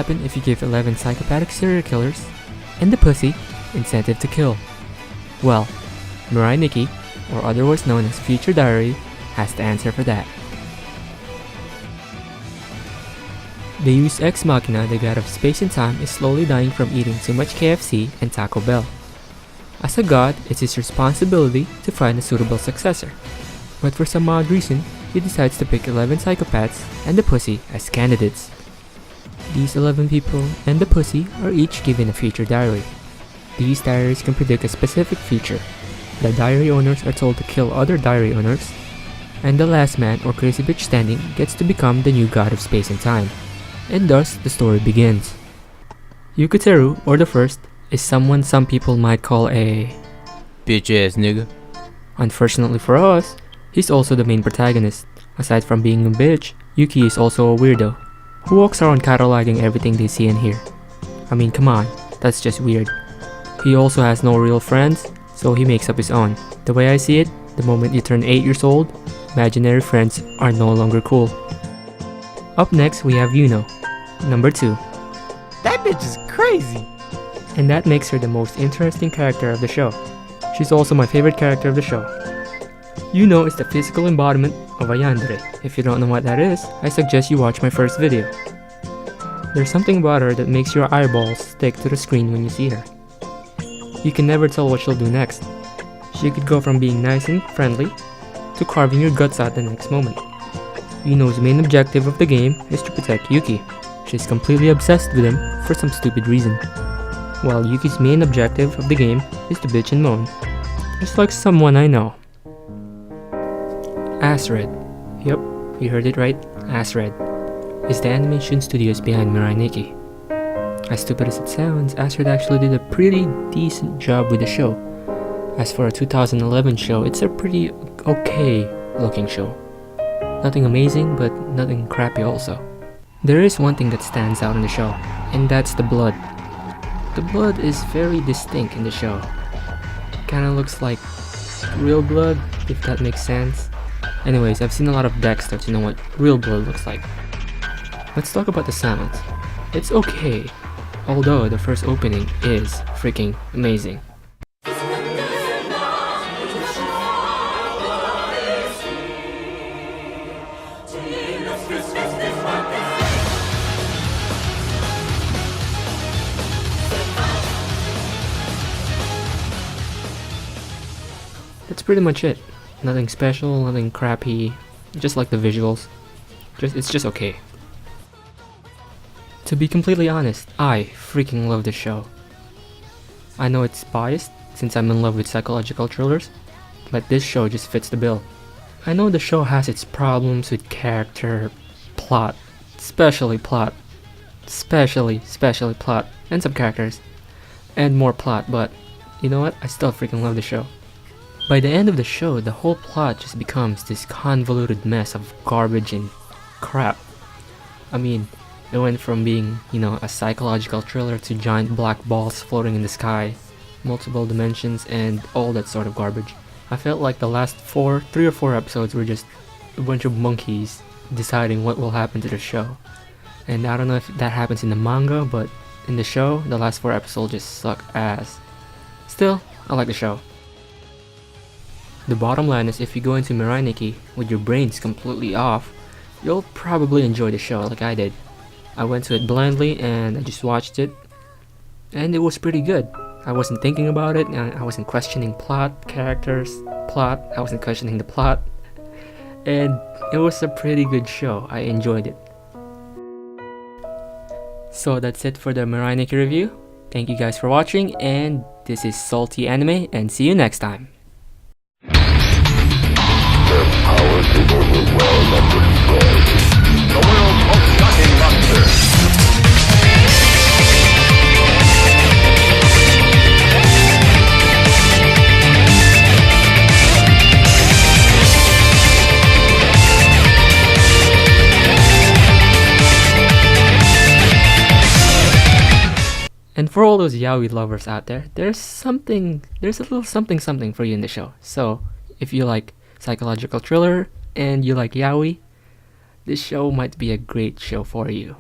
happen if you give 11 psychopathic serial killers and the pussy incentive to kill? Well, Mirrai Nikki, or otherwise known as Future Diary, has the answer for that. The Deus Ex Machina, the god of space and time, is slowly dying from eating too much KFC and Taco Bell. As a god, it's his responsibility to find a suitable successor. But for some odd reason, he decides to pick 11 psychopaths and the pussy as candidates. These 11 people and the pussy are each given a future diary. These diaries can predict a specific future. The diary owners are told to kill other diary owners, and the last man or crazy bitch standing gets to become the new god of space and time. And thus, the story begins. Yukateru, or the First, is someone some people might call a bitch ass nigga. Unfortunately for us, he's also the main protagonist. Aside from being a bitch, Yuki is also a weirdo, who walks around cataloging everything they see and hear. I mean, come on, that's just weird. He also has no real friends, so he makes up his own. The way I see it, the moment you turn 8 years old, imaginary friends are no longer cool. Up next, we have Yuno, number 2. That bitch is crazy! And that makes her the most interesting character of the show. She's also my favorite character of the show. Yuno is the physical embodiment of a yandere. If you don't know what that is, I suggest you watch my first video. There's something about her that makes your eyeballs stick to the screen when you see her. You can never tell what she'll do next. She could go from being nice and friendly to carving your guts out the next moment. Yuno's main objective of the game is to protect Yuki. She's completely obsessed with him for some stupid reason. While Yuki's main objective of the game is to bitch and moan. Just like someone I know. Asred. Yep, you heard it right, Asred is the animation studios behind Mirrai Nikki. As stupid as it sounds, Asred actually did a pretty decent job with the show. As for a 2011 show, it's a pretty okay looking show. Nothing amazing, but nothing crappy also. There is one thing that stands out in the show, and that's the blood. The blood is very distinct in the show. Kinda looks like real blood, if that makes sense. Anyways, I've seen a lot of Dexter to know what real blood looks like. Let's talk about the sound. It's okay, although the first opening is freaking amazing. That's pretty much it. Nothing special, nothing crappy, just like the visuals. It's just okay. To be completely honest, I freaking love this show. I know it's biased since I'm in love with psychological thrillers, but this show just fits the bill. I know the show has its problems with character, plot, especially plot, and some characters, and more plot, but you know what? I still freaking love the show. By the end of the show, the whole plot just becomes this convoluted mess of garbage and crap. I mean, it went from being, a psychological thriller to giant black balls floating in the sky, multiple dimensions, and all that sort of garbage. I felt like the last 3 or 4 episodes were just a bunch of monkeys deciding what will happen to the show. And I don't know if that happens in the manga, but in the show, the last 4 episodes just suck ass. Still, I like the show. The bottom line is, if you go into Mirrai Nikki with your brains completely off, you'll probably enjoy the show like I did. I went to it blindly and I just watched it, and it was pretty good. I wasn't thinking about it, and I wasn't questioning characters, I wasn't questioning the plot, and it was a pretty good show. I enjoyed it. So that's it for the Mirrai Nikki review. Thank you guys for watching, and this is SaltyAnime, and see you next time. Their power is overwhelmed and destroyed. The world's most shocking monster. And for all those yaoi lovers out there, there's a little something for you in the show. So if you like psychological thriller and you like yaoi, this show might be a great show for you.